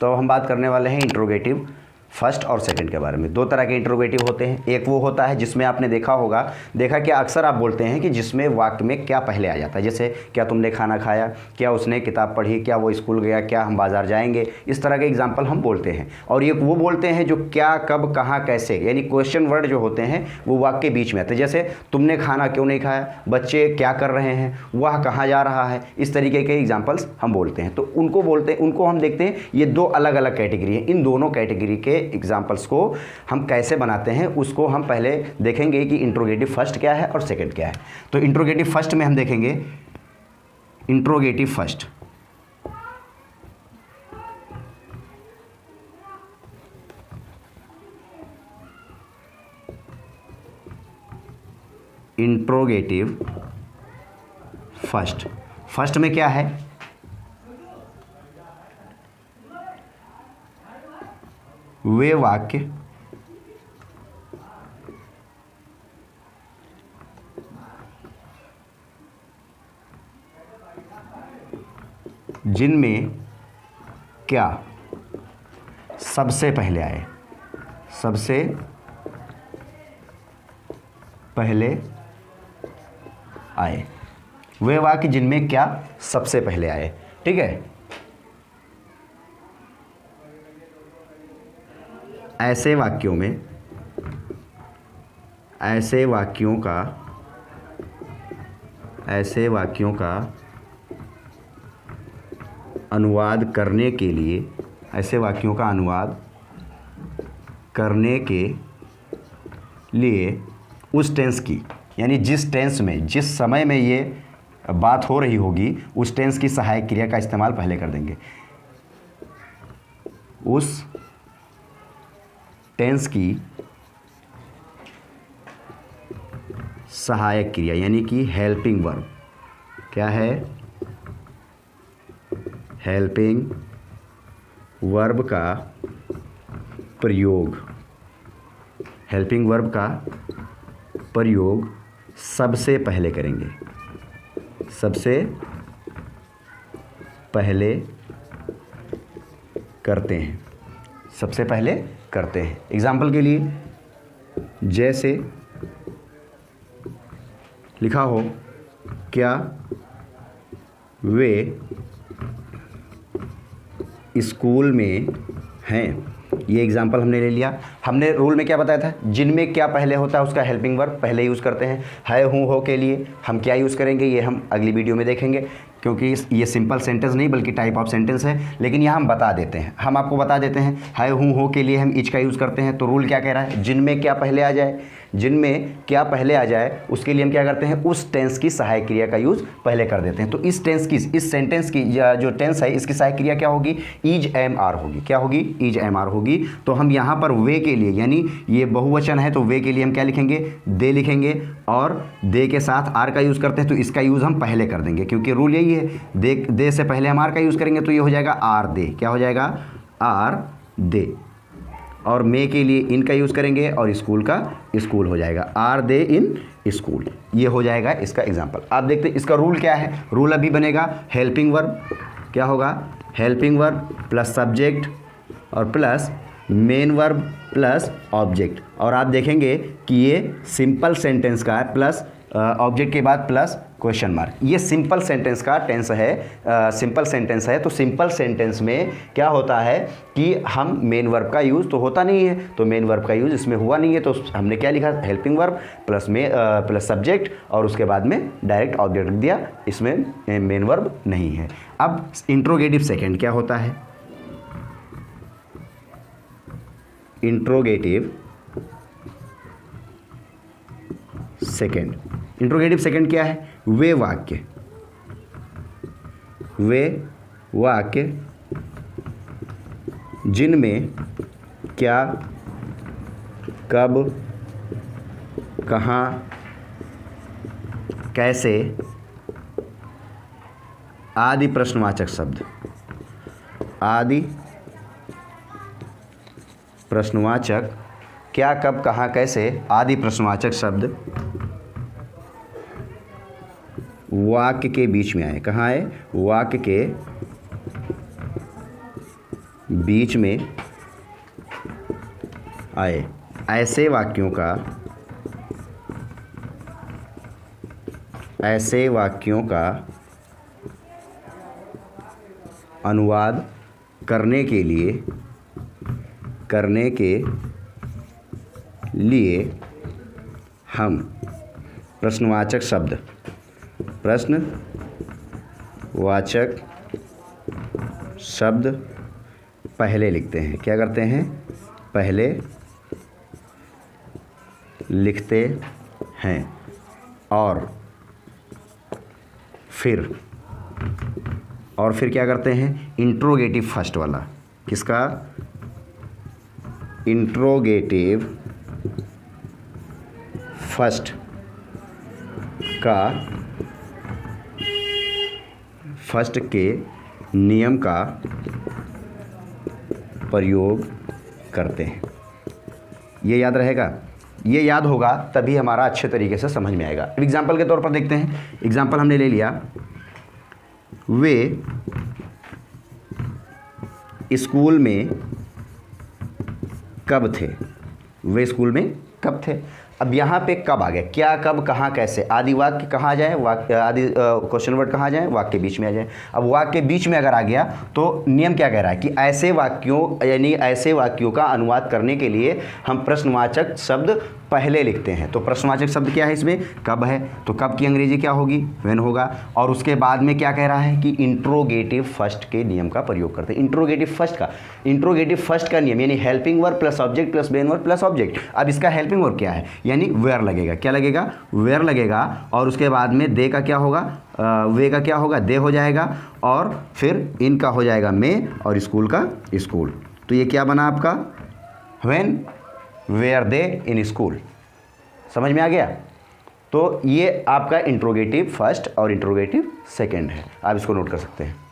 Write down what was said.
तो हम बात करने वाले हैं इंट्रोगेटिव फर्स्ट और सेकंड के बारे में। दो तरह के इंट्रोगेटिव होते हैं। एक वो होता है जिसमें आपने देखा कि अक्सर आप बोलते हैं कि जिसमें वाक्य में क्या पहले आ जाता है, जैसे क्या तुमने खाना खाया, क्या उसने किताब पढ़ी, क्या वो स्कूल गया, क्या हम बाजार जाएंगे, इस तरह के एग्जाम्पल हम बोलते हैं। और ये वो बोलते हैं जो क्या, कब, कहाँ, कैसे, यानी क्वेश्चन वर्ड जो होते हैं वो वाक्य के बीच में आते हैं। जैसे तुमने खाना क्यों नहीं खाया, बच्चे क्या कर रहे हैं, वह कहाँ जा रहा है, इस तरीके के एग्जाम्पल्स हम बोलते हैं। तो उनको हम देखते हैं। ये दो अलग अलग कैटेगरी है। इन दोनों कैटेगरी के एग्जाम्पल्स को हम कैसे बनाते हैं उसको हम पहले देखेंगे कि इंट्रोगेटिव फर्स्ट क्या है और सेकंड क्या है। तो इंट्रोगेटिव फर्स्ट में हम देखेंगे इंट्रोगेटिव फर्स्ट। इंट्रोगेटिव फर्स्ट में क्या है, वे वाक्य जिनमें क्या सबसे पहले आए, सबसे पहले आए, वे वाक्य जिनमें क्या सबसे पहले आए। ठीक है, ऐसे वाक्यों का अनुवाद करने के लिए, ऐसे वाक्यों का अनुवाद करने के लिए उस टेंस की, यानी जिस टेंस में, जिस समय में ये बात हो रही होगी, उस टेंस की सहायक क्रिया का इस्तेमाल पहले कर देंगे। उस टेंस की सहायक क्रिया यानी कि हेल्पिंग वर्ब। क्या है? हेल्पिंग वर्ब का प्रयोग, हेल्पिंग वर्ब का प्रयोग सबसे पहले करेंगे, सबसे पहले करते हैं, सबसे पहले करते हैं। एग्जाम्पल के लिए जैसे लिखा हो, क्या वे स्कूल में हैं। ये एग्जाम्पल हमने ले लिया। हमने रूल में क्या बताया था, जिनमें क्या पहले होता है उसका हेल्पिंग वर्ब पहले यूज़ करते हैं। है, हूँ, हो के लिए हम क्या यूज़ करेंगे ये हम अगली वीडियो में देखेंगे, क्योंकि ये सिंपल सेंटेंस नहीं बल्कि टाइप ऑफ सेंटेंस है। लेकिन यहाँ हम बता देते हैं, हम आपको बता देते हैं। है, हूँ, हो के लिए हम इच का यूज़ करते हैं। तो रूल क्या कह रहा है, जिनमें क्या पहले आ जाए, जिनमें क्या पहले आ जाए उसके लिए हम क्या करते हैं, उस टेंस की सहायक क्रिया का यूज़ पहले कर देते हैं। तो इस टेंस की, इस सेंटेंस की जो टेंस है इसकी सहायक क्रिया क्या होगी, इज एम आर होगी। क्या होगी? इज एम आर होगी। तो हम यहाँ पर वे के लिए, यानी ये बहुवचन है तो वे के लिए हम क्या लिखेंगे, दे लिखेंगे। और दे के साथ आर का यूज़ करते हैं तो इसका यूज़ हम पहले कर देंगे, क्योंकि रूल यही है, दे से पहले हम आर का यूज़ करेंगे तो ये हो जाएगा आर दे। क्या हो जाएगा? Are they. और मे के लिए इन का यूज़ करेंगे और स्कूल का स्कूल हो जाएगा, आर दे इन स्कूल। ये हो जाएगा इसका एग्जाम्पल। आप देखते हैं इसका रूल क्या है। रूल अभी बनेगा हेल्पिंग वर्ब, क्या होगा, हेल्पिंग वर्ब प्लस सब्जेक्ट और plus main verb plus object. और आप देखेंगे कि ये सिंपल सेंटेंस का है, प्लस ऑब्जेक्ट के बाद प्लस क्वेश्चन मार्क। ये सिंपल सेंटेंस का टेंस है, सिंपल सेंटेंस है। तो सिंपल सेंटेंस में क्या होता है कि हम मेन वर्ब का यूज़ तो होता नहीं है, तो मेन वर्ब का यूज़ इसमें हुआ नहीं है। तो हमने क्या लिखा, हेल्पिंग वर्ब प्लस सब्जेक्ट और उसके बाद में डायरेक्ट ऑब्जेक्ट लिख दिया, इसमें मेन वर्ब नहीं है। अब इंट्रोगेटिव सेकेंड क्या होता है, इंट्रोगेटिव सेकेंड। इंट्रोगेटिव सेकेंड क्या है, वे वाक्य जिनमें क्या, कब, कहाँ, कैसे आदि प्रश्नवाचक शब्द, आदि प्रश्नवाचक, क्या, कब, कहाँ, कैसे आदि प्रश्नवाचक शब्द वाक्य के बीच में आए। कहाँ आए? वाक्य के बीच में आए, ऐसे वाक्यों का अनुवाद करने के लिए हम प्रश्नवाचक शब्द पहले लिखते हैं। क्या करते हैं? पहले लिखते हैं और फिर क्या करते हैं? इंट्रोगेटिव फर्स्ट वाला, किसका? इंट्रोगेटिव फर्स्ट का, फर्स्ट के नियम का प्रयोग करते हैं। ये याद रहेगा? ये याद होगा तभी हमारा अच्छे तरीके से समझ में आएगा। एग्जाम्पल के तौर पर देखते हैं। एग्जाम्पल हमने ले लिया, वे स्कूल में कब थे? वे स्कूल में कब थे? अब यहाँ पे कब आ गया? क्या, कब, कहाँ, कैसे? आदि वाक्य कहाँ आ जाए? वाक्य आदि क्वेश्चन वर्ड कहाँ आ जाए? वाक्य के बीच में आ जाए। अब वाक्य के बीच में अगर आ गया तो नियम क्या कह रहा है कि ऐसे वाक्यों, यानी ऐसे वाक्यों का अनुवाद करने के लिए हम प्रश्नवाचक शब्द पहले लिखते हैं। तो प्रश्नवाचक शब्द क्या है इसमें? कब है, तो कब की अंग्रेजी क्या होगी? व्हेन होगा। और उसके बाद में क्या कह रहा है कि इंट्रोगेटिव फर्स्ट के नियम का प्रयोग करते हैं। इंट्रोगेटिव फर्स्ट का नियम यानी helping verb plus object plus main verb plus object. अब इसका हेल्पिंग वर्ब क्या है? यानी वेयर लगेगा। क्या लगेगा? वेयर लगेगा। और उसके बाद में दे का क्या होगा? वे का क्या होगा? दे हो जाएगा। और फिर इनका हो जाएगा मे, और स्कूल का स्कूल। तो ये क्या बना आपका? When were they in school. समझ में आ गया? तो ये आपका इंट्रोगेटिव फर्स्ट और इंट्रोगेटिव सेकंड है। आप इसको नोट कर सकते हैं।